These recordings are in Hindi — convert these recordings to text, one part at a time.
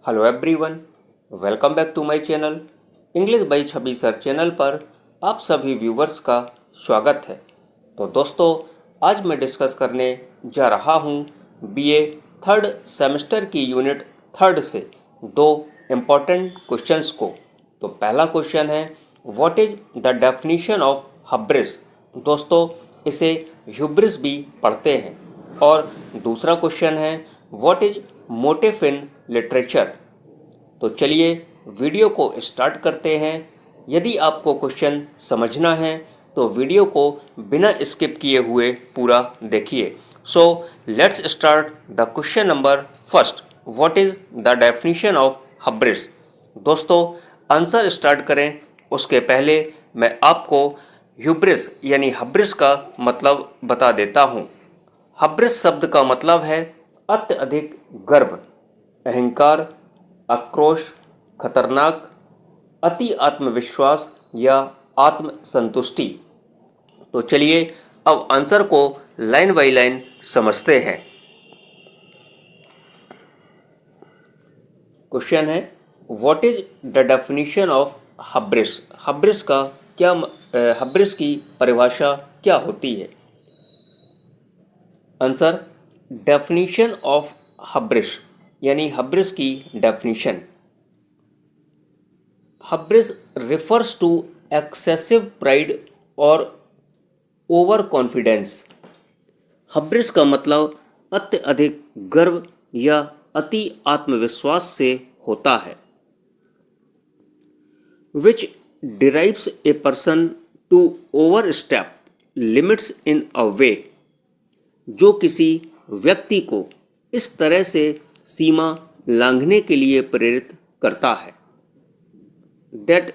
Hello everyone, welcome back to my channel English by Chhavi sir channel पर आप सभी व्यूवर्स का स्वागत है। तो दोस्तों, आज मैं डिस्कस करने जा रहा हूँ बीए थर्ड सेमेस्टर की यूनिट थर्ड से दो इम्पॉर्टेंट क्वेश्चंस को। तो पहला क्वेश्चन है, what is the definition of hubris. दोस्तों, इसे ह्यूब्रिस भी पढ़ते हैं। और दूसरा क्वेश्चन है, what is motive in literature. तो चलिए वीडियो को स्टार्ट करते हैं। यदि आपको क्वेश्चन समझना है तो वीडियो को बिना स्किप किए हुए पूरा देखिए। So let's start the question number first, what is the definition of hubris. दोस्तों, आंसर स्टार्ट करें उसके पहले मैं आपको ह्यूब्रिस यानी हब्रिस का मतलब बता देता हूँ। हब्रिस शब्द का मतलब है अत्यधिक गर्व, अहंकार, आक्रोश, खतरनाक, अति आत्मविश्वास या आत्मसंतुष्टि। तो चलिए अब आंसर को लाइन बाय लाइन समझते हैं। क्वेश्चन है, what is the definition of hubris. Hubris की परिभाषा क्या होती है। आंसर, डेफिनेशन ऑफ हब्रिस यानी हब्रिस की definition. Hubris refers to excessive pride और ओवर कॉन्फिडेंस। हब्रिस का मतलब अत्यधिक गर्व या अति आत्मविश्वास से होता है। Which derives a person to overstep limits in a way, जो किसी व्यक्ति को इस तरह से सीमा लांघने के लिए प्रेरित करता है। That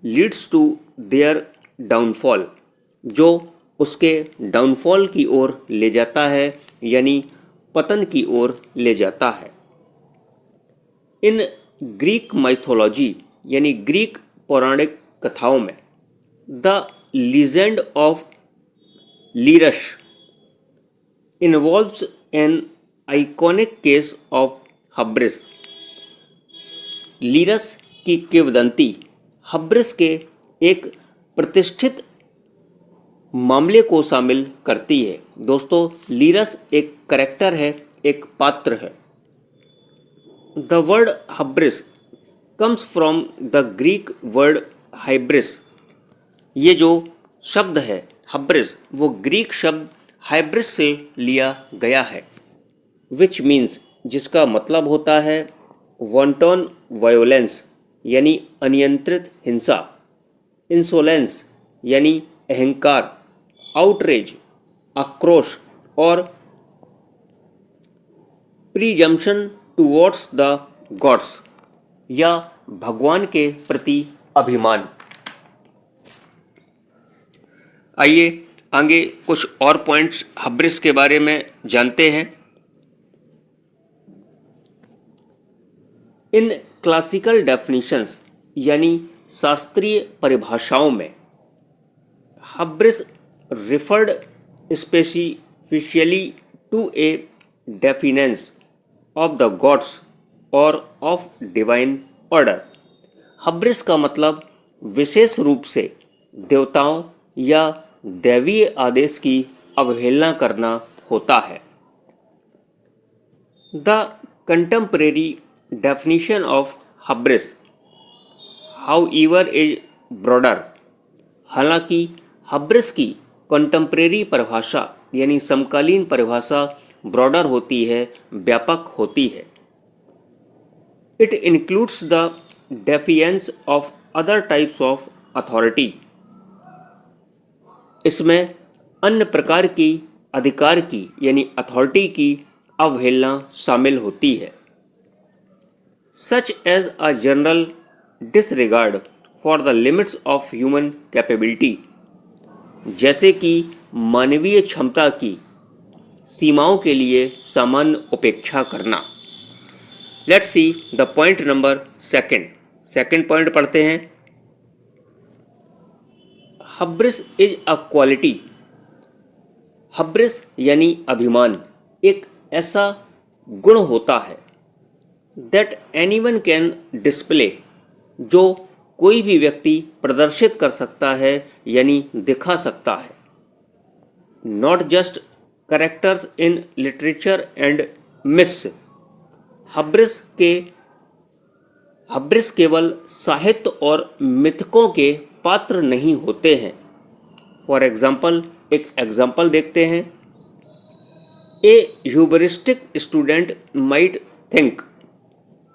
leads to their downfall, जो उसके डाउनफॉल की ओर ले जाता है यानी पतन की ओर ले जाता है। इन ग्रीक माइथोलॉजी यानी ग्रीक पौराणिक कथाओं में the legend of Icarus involves an iconic case of hubris. Icarus की किंवदंती हब्रिस के एक प्रतिष्ठित मामले को शामिल करती है। दोस्तों, लीरस एक करेक्टर है, एक पात्र है। The word hubris comes from the Greek word hybris. ये जो शब्द है हब्रिस, वो ग्रीक शब्द हाइब्रिस से लिया गया है। विच मीन्स, जिसका मतलब होता है वॉन्टन वायोलेंस यानी अनियंत्रित हिंसा, इंसोलेंस यानी अहंकार, आउटरेज आक्रोश और प्रीजम्पशन टुवर्ड्स द गॉड्स या भगवान के प्रति अभिमान। आइए आगे कुछ और पॉइंट्स हब्रिस के बारे में जानते हैं। इन क्लासिकल डेफिनेशंस यानी शास्त्रीय परिभाषाओं में hubris referred specifically to a defiance of the gods और ऑफ डिवाइन ऑर्डर। हब्रिस का मतलब विशेष रूप से देवताओं या दैवीय आदेश की अवहेलना करना होता है। The contemporary definition of hubris however is broader. हालांकि हब्रिस की कंटेम्परेरी परिभाषा यानी समकालीन परिभाषा ब्रॉडर होती है, व्यापक होती है। It includes the defiance of other types of authority. इसमें अन्य प्रकार की अधिकार की यानी अथॉरिटी की अवहेलना शामिल होती है। Such as a general disregard for the limits of human capability, जैसे कि मानवीय क्षमता की सीमाओं के लिए सामान्य उपेक्षा करना। Let's see the point number second point पढ़ते हैं। हब्रिस इज अ क्वालिटी। हब्रिस यानी अभिमान एक ऐसा गुण होता है दैट एनीवन कैन डिस्प्ले, जो कोई भी व्यक्ति प्रदर्शित कर सकता है यानी दिखा सकता है। Not just characters in literature and myth, hubris केवल साहित्य और मिथकों के पात्र नहीं होते हैं। फॉर एग्जाम्पल, एक एग्जाम्पल देखते हैं। ए ह्यूबरिस्टिक स्टूडेंट माइट थिंक,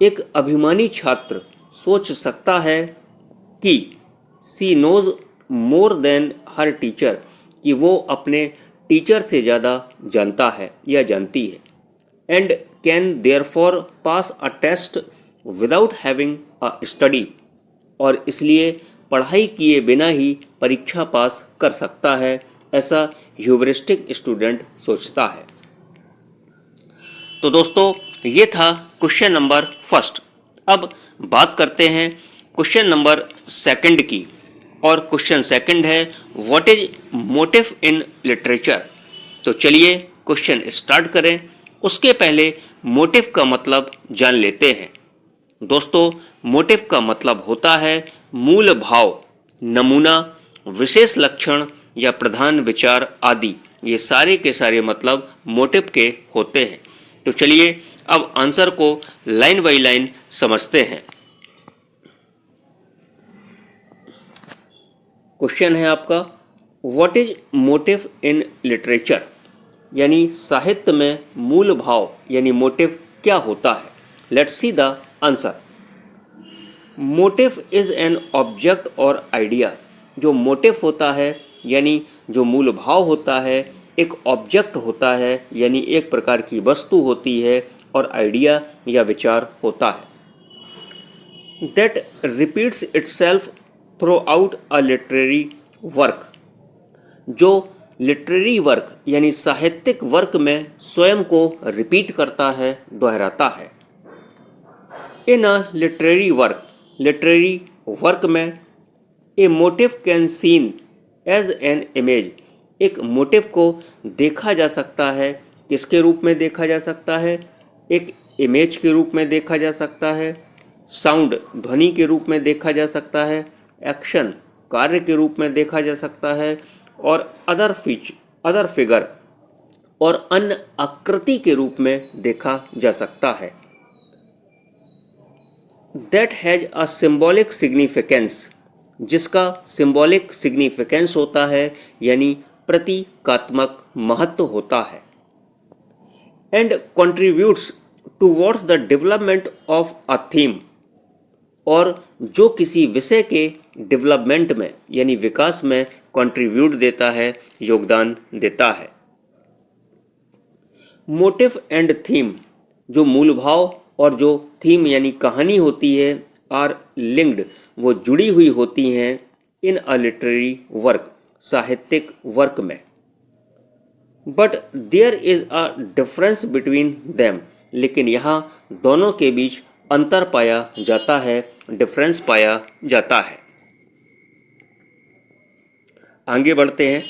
एक अभिमानी छात्र सोच सकता है कि सी नोज मोर देन हर टीचर, कि वो अपने टीचर से ज़्यादा जानता है या जानती है। And can therefore pass a test without having a study, और इसलिए पढ़ाई किए बिना ही परीक्षा पास कर सकता है, ऐसा ह्यूबरिस्टिक स्टूडेंट सोचता है। तो दोस्तों, ये था क्वेश्चन नंबर फर्स्ट। अब बात करते हैं क्वेश्चन नंबर सेकंड की, और क्वेश्चन सेकंड है what is motive in literature. तो चलिए क्वेश्चन स्टार्ट करें। उसके पहले मोटिव का मतलब जान लेते हैं। दोस्तों, मोटिव का मतलब होता है मूल भाव, नमूना, विशेष लक्षण या प्रधान विचार आदि। ये सारे के सारे मतलब मोटिव के होते हैं। तो चलिए अब आंसर को लाइन बाय लाइन समझते हैं। क्वेश्चन है आपका, what is motive in literature, यानी साहित्य में मूल भाव यानी मोटिव क्या होता है। Let's see the answer. Motive is an object और आइडिया। जो मोटिव होता है यानी जो मूल भाव होता है, एक ऑब्जेक्ट होता है यानी एक प्रकार की वस्तु होती है, और आइडिया या विचार होता है। That repeats itself through out a literary work, जो लिटरेरी वर्क यानी साहित्यिक वर्क में स्वयं को रिपीट करता है, दोहराता है। इन अ लिटरेरी वर्क में a motif can seen as an image, एक मोटिव को देखा जा सकता है। किसके रूप में देखा जा सकता है? एक इमेज के रूप में देखा जा सकता है। साउंड, ध्वनि के रूप में देखा जा सकता है। एक्शन, कार्य के रूप में देखा जा सकता है। और अदर फिगर और अन्य आकृति के रूप में देखा जा सकता है। That has a symbolic significance, जिसका सिंबॉलिक सिग्निफिकेंस होता है यानी प्रतीकात्मक महत्व होता है। And contributes towards the development of a theme, और जो किसी विषय के डेवलपमेंट में यानी विकास में कंट्रीब्यूट देता है, योगदान देता है। मोटिव एंड थीम, जो मूल भाव और जो थीम यानी कहानी होती है, आर लिंक्ड, वो जुड़ी हुई होती हैं इन अ लिटरेरी वर्क, साहित्यिक वर्क में। But there is a difference between them, लेकिन यहाँ दोनों के बीच अंतर पाया जाता है, डिफरेंस पाया जाता है। आगे बढ़ते हैं।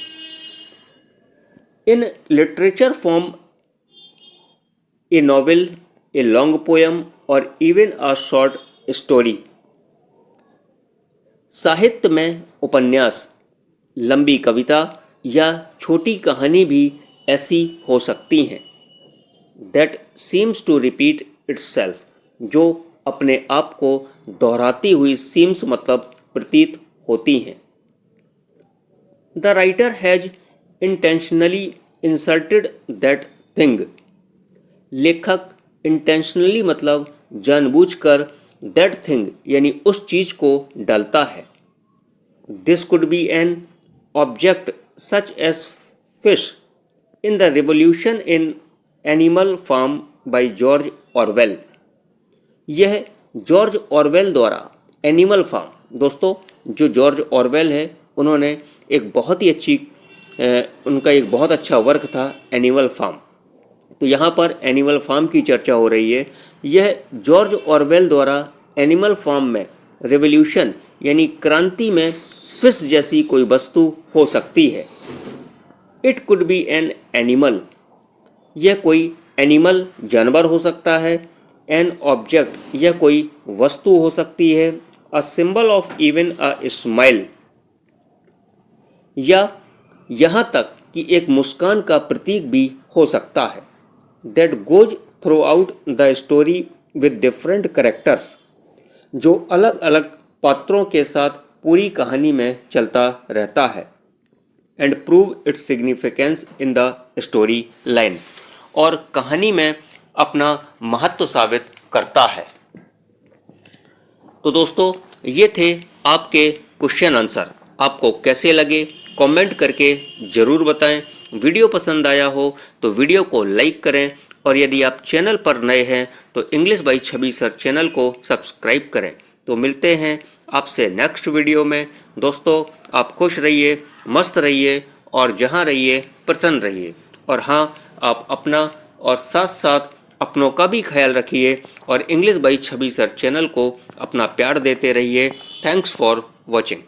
In literature form A novel, a long poem और इवन अ शॉर्ट स्टोरी, साहित्य में उपन्यास, लंबी कविता या छोटी कहानी भी ऐसी हो सकती हैं। That seems to repeat itself, जो अपने आप को दोहराती हुई सीम्स मतलब प्रतीत होती हैं। The writer has intentionally inserted that thing, लेखक इंटेंशनली मतलब जानबूझकर दैट थिंग यानी उस चीज को डालता है। This could be an object such as fish in the revolution in Animal Farm by George Orwell. यह जॉर्ज ऑरवेल द्वारा एनिमल फार्म, दोस्तों जो जॉर्ज ऑरवेल है उन्होंने एक बहुत ही उनका एक बहुत अच्छा वर्क था एनिमल फार्म। तो यहाँ पर एनिमल फार्म की चर्चा हो रही है। यह जॉर्ज ऑरवेल द्वारा एनिमल फार्म में रिवॉल्यूशन यानी क्रांति में फिश जैसी कोई वस्तु हो सकती है। It could be an animal, यह कोई एनिमल जानवर हो सकता है। एन ऑब्जेक्ट, यह कोई वस्तु हो सकती है। A symbol of even a smile, या यहाँ तक कि एक मुस्कान का प्रतीक भी हो सकता है। That goes through out the story with different characters, जो अलग अलग पात्रों के साथ पूरी कहानी में चलता रहता है। And prove its significance in the story line, और कहानी में अपना महत्व साबित करता है। तो दोस्तों, ये थे आपके क्वेश्चन आंसर। आपको कैसे लगे कमेंट करके ज़रूर बताएं। वीडियो पसंद आया हो तो वीडियो को लाइक करें, और यदि आप चैनल पर नए हैं तो English by Chhavi sir channel को सब्सक्राइब करें। तो मिलते हैं आपसे नेक्स्ट वीडियो में। दोस्तों, आप खुश रहिए, मस्त रहिए, और जहाँ रहिए प्रसन्न रहिए। और हाँ, आप अपना और साथ साथ अपनों का भी ख्याल रखिए, और English by Chhavi sir channel को अपना प्यार देते रहिए। Thanks for watching.